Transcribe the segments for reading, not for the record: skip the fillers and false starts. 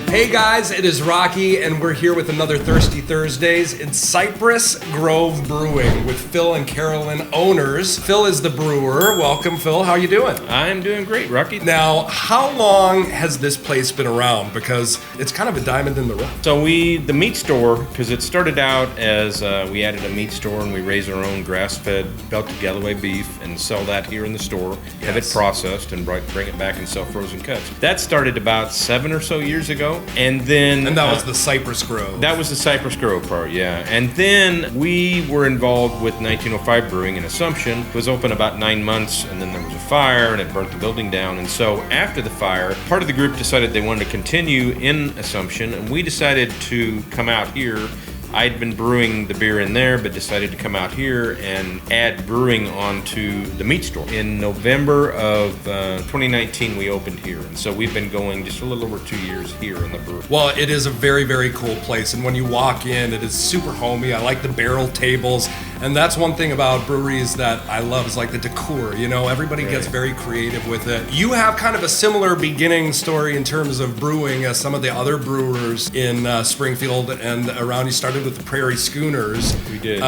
Hey guys, it is Rocky, and we're here with another Thirsty Thursdays in Cypress Grove Brewing with Phil and Carolyn, owners. Phil is the brewer. Welcome, Phil. How you doing? I'm doing great, Rocky. Now, how long has this place been around? Because it's kind of a diamond in the rough. So the meat store, because it started out as we added a meat store and we raise our own grass-fed Belted Galloway beef and sell that here in the store, have it processed and bring it back and sell frozen cuts. That started about 7 or so years ago. And that was the Cypress Grove. That was the Cypress Grove part, yeah. And then we were involved with 1905 Brewing in Assumption. It was open about 9 months, and then there was a fire, and it burnt the building down. And so after the fire, part of the group decided they wanted to continue in Assumption, and we decided to come out here. I'd been brewing the beer in there, but decided to come out here and add brewing onto the meat store. In November of 2019, we opened here. And so we've been going just a little over 2 years here in the brewery. Well, it is a very, very cool place. And when you walk in, it is super homey. I like the barrel tables. And that's one thing about breweries that I love is like the decor. You know, everybody gets very creative with it. You have kind of a similar beginning story in terms of brewing as some of the other brewers in Springfield and around. You started with the Prairie Schooners. We did,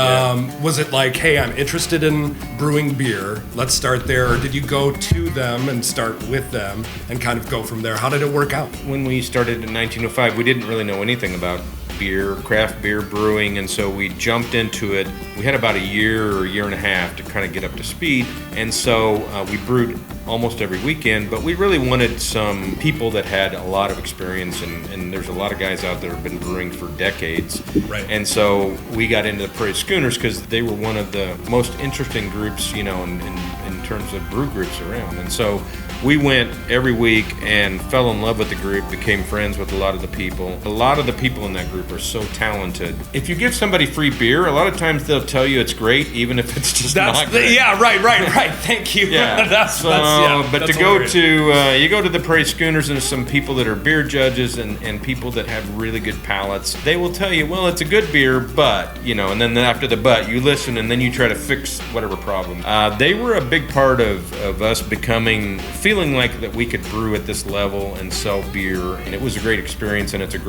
Was it like, hey, I'm interested in brewing beer, let's start there? Or did you go to them and start with them and kind of go from there? How did it work out? When we started in 1905, we didn't really know anything about beer, craft beer brewing, and so we jumped into it. We had about a year or a year and a half to kind of get up to speed, and so we brewed almost every weekend, but we really wanted some people that had a lot of experience, and there's a lot of guys out there who have been brewing for decades. Right. And so we got into the Prairie Schooners because they were one of the most interesting groups, you know, in terms of brew groups around. And so we went every week and fell in love with the group, became friends with a lot of the people. A lot of the people in that group are so talented. If you give somebody free beer, a lot of times they'll tell you it's great, even if it's just not great. Yeah, right. Thank you. Yeah. You go to the Prairie Schooners and there's some people that are beer judges and people that have really good palates. They will tell you, well, it's a good beer, but, you know, and then after the but, you listen and then you try to fix whatever problem. They were a big part of us feeling like that we could brew at this level and sell beer, and it was a great experience, and it's a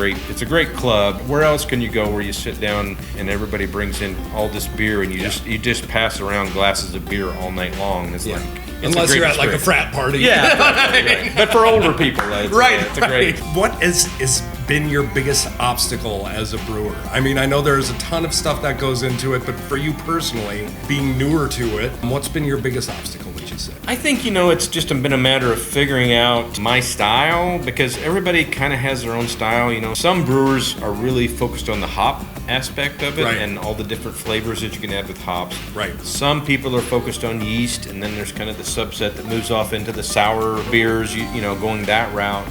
great club. Where else can you go where you sit down and everybody brings in all this beer and you just pass around glasses of beer all night long? It's like, unless you're at like a frat party. Yeah, right. But for older people, it's great. What has been your biggest obstacle as a brewer? I mean, I know there's a ton of stuff that goes into it, but for you personally, being newer to it, what's been your biggest obstacle, would you say? I think, it's just been a matter of figuring out my style, because everybody kind of has their own style. Some brewers are really focused on the hop aspect of it and all the different flavors that you can add with hops. Right. Some people are focused on yeast, and then there's kind of the subset that moves off into the sour beers, going that route.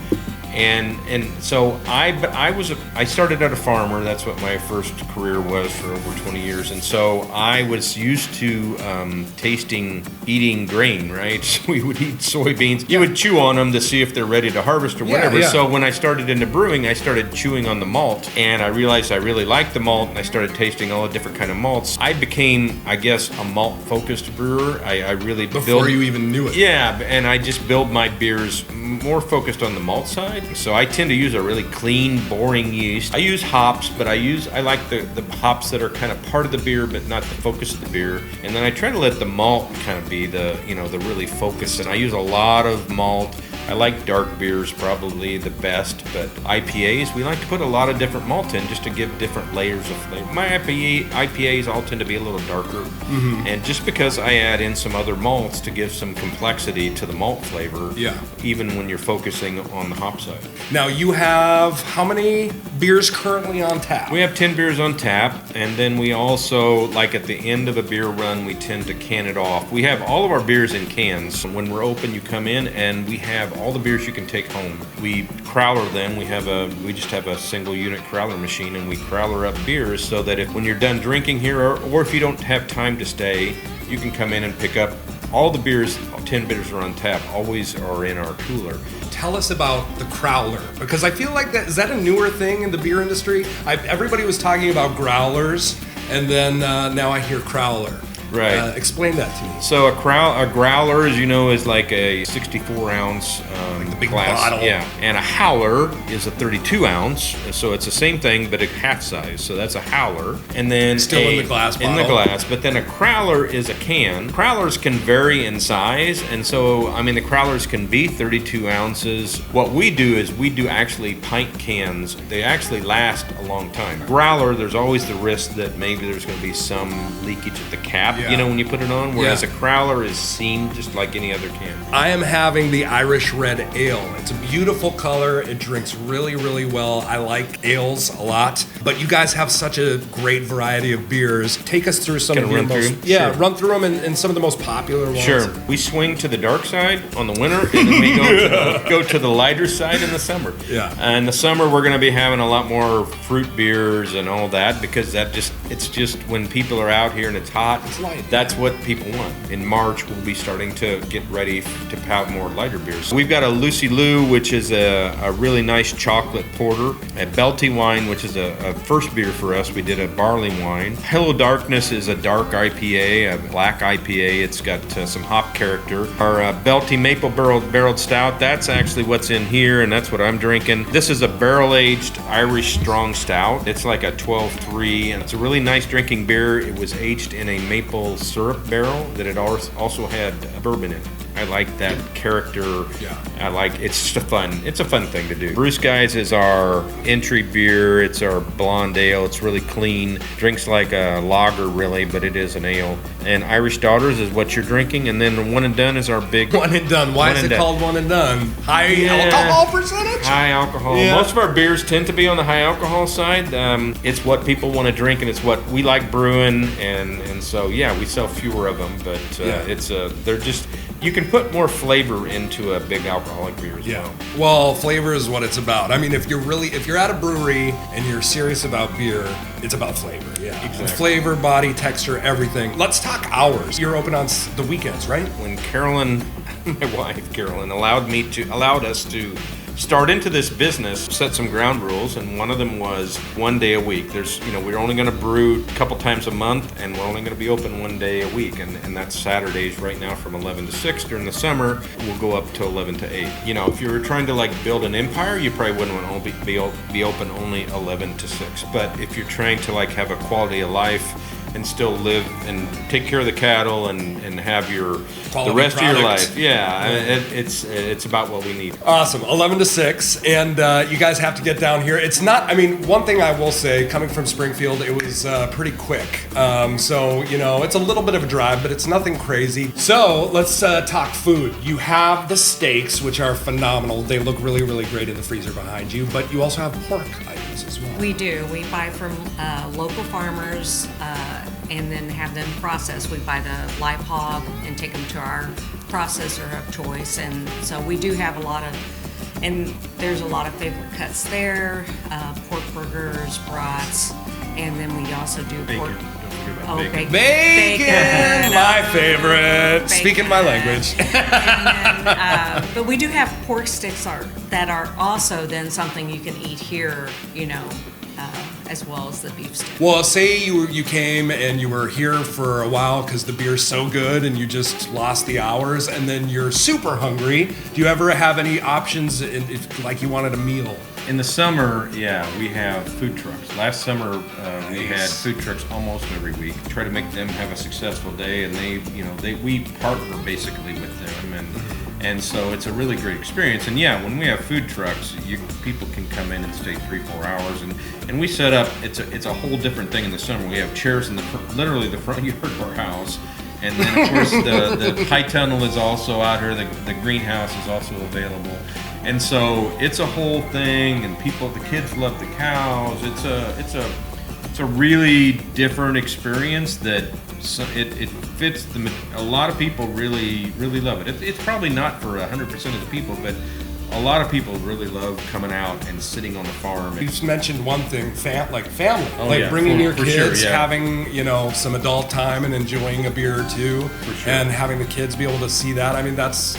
And so I started out a farmer. That's what my first career was for over 20 years. And so I was used to eating grain, right? So we would eat soybeans. You would chew on them to see if they're ready to harvest or whatever. Yeah. So when I started into brewing, I started chewing on the malt, and I realized I really liked the malt, and I started tasting all the different kind of malts. I became, I guess, a malt-focused brewer. I really Before you even knew it. Yeah, and I just build my beers more focused on the malt side. So I tend to use a really clean, boring yeast. I use hops, but I like the hops that are kind of part of the beer, but not the focus of the beer. And then I try to let the malt kind of be the really focus. And I use a lot of malt. I like dark beers probably the best, but IPAs, we like to put a lot of different malt in just to give different layers of flavor. My IPAs all tend to be a little darker, and just because I add in some other malts to give some complexity to the malt flavor, even when you're focusing on the hop side. Now you have how many beers currently on tap? We have 10 beers on tap, and then we also, like at the end of a beer run, we tend to can it off. We have all of our beers in cans. When we're open, you come in and we have all the beers you can take home. We Crowler them. We just have a single unit Crowler machine, and we Crowler up beers so that when you're done drinking here, or if you don't have time to stay, you can come in and pick up all the beers. 10 beers are on tap, always are in our cooler. Tell us about the Crowler, because I feel like is that a newer thing in the beer industry? Everybody was talking about growlers, and then now I hear Crowler. Right. Explain that to me. So a growler, as you know, is like a 64-ounce Like the big glass. bottle. Yeah, and a howler is a 32-ounce. So it's the same thing, but a half size. So that's a howler. And then Still in the glass In the bottle. glass. But then a crowler is a can. Crowlers can vary in size, and so the crowlers can be 32 ounces. What we do is we do actually pint cans. They actually last a long time. Growler, there's always the risk that maybe there's going to be some leakage at the cap. Yeah. When you put it on. Whereas Yeah. a crowler is seamed just like any other can. I am having the Irish Red Ale. It's a beautiful color. It drinks really, really well. I like ales a lot. But you guys have such a great variety of beers. Take us through some Can I of your run through most... them? Yeah, Sure. run through them and some of the most popular ones. Sure. We swing to the dark side on the winter, and then we go to the lighter side in the summer. Yeah. And the summer, we're going to be having a lot more fruit beers and all that because it's just when people are out here and it's hot, It's light. that's what people want. In March, we'll be starting to get ready to pout more lighter beers. So we've got a Lucy Lou, which is a really nice chocolate porter. A Belty wine, which is a first beer for us. We did a barley wine. Hello Darkness is a dark IPA, a black IPA. It's got some hop character. Our Belty Maple Barreled Stout, that's actually what's in here, and that's what I'm drinking. This is a barrel-aged Irish strong stout. It's like a 12.3, and it's a really nice drinking beer. It was aged in a maple syrup barrel that it also had bourbon in it. I like that character. Yeah. It's a fun thing to do. Bruce Guys is our entry beer. It's our blonde ale. It's really clean. Drinks like a lager really, but it is an ale. And Irish Daughters is what you're drinking. And then One and Done is our big One and done. Why One is and it done. called one and done? High Yeah. alcohol percentage? high alcohol. Yeah. Most of our beers tend to be on the high alcohol side. It's what people want to drink, and it's what we like brewing. And so yeah, we sell fewer of them, but they're just. You can put more flavor into a big alcoholic beer as well. Well, flavor is what it's about. I mean, if you're at a brewery and you're serious about beer, it's about flavor. Yeah. Exactly. Flavor, body, texture, everything. Let's talk hours. You're open on the weekends, right? When Carolyn, my wife Carolyn, allowed us to start into this business, set some ground rules, and one of them was 1 day a week. We're only going to brew a couple times a month, and we're only going to be open 1 day a week, and that's Saturdays right now from 11 to 6. During the summer, we'll go up to 11 to 8. If you were trying to build an empire, you probably wouldn't want to be open only 11 to 6. But if you're trying to have a quality of life and still live and take care of the cattle and have the Quality rest of your products. life, it's about what we need. Awesome. 11 to 6. And you guys have to get down here. It's not, one thing I will say, coming from Springfield, it was pretty quick. So, it's a little bit of a drive, but it's nothing crazy. So let's talk food. You have the steaks, which are phenomenal. They look really, really great in the freezer behind you, but you also have pork items as well. We do. We buy from local farmers and then have them processed. We buy the live hog and take them to our processor of choice. And so we do have and there's a lot of favorite cuts there, pork burgers, brats, and then we also do pork. Bacon, my favorite. Speaking my language. And then, but we do have pork sticks that are also then something you can eat here, as well as the beef stick. Well, say you came and you were here for a while because the beer's so good and you just lost the hours, and then you're super hungry. Do you ever have any options if you wanted a meal? In the summer, we have food trucks. Last summer, we had food trucks almost every week. Try to make them have a successful day, and we partner basically with them, and so it's a really great experience. And when we have food trucks, people can come in and stay 3-4 hours, and we set up. It's a whole different thing in the summer. We have chairs in literally the front yard of our house. And then, of course, the high tunnel is also out here. The greenhouse is also available. And so it's a whole thing, and the kids love the cows. It's a really different experience that it fits a lot of people really, really love it. It's probably not for 100% of the people, but a lot of people really love coming out and sitting on the farm. You just mentioned one thing, like family, Oh, like yeah, bringing your for kids, sure, yeah. having, you know, some adult time and enjoying a beer or two, For sure. and having the kids be able to see that. I mean, that's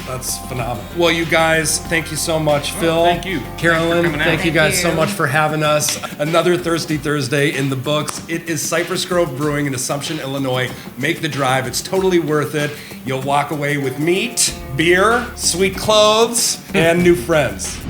phenomenal. Well, you guys, thank you so much, Phil. thank you. Carolyn, Thanks for coming out. thank you Thank guys so you. much for having us. Another Thirsty Thursday in the books. It is Cypress Grove Brewing in Assumption, Illinois. Make the drive. It's totally worth it. You'll walk away with meat, beer, sweet clothes, and new friends.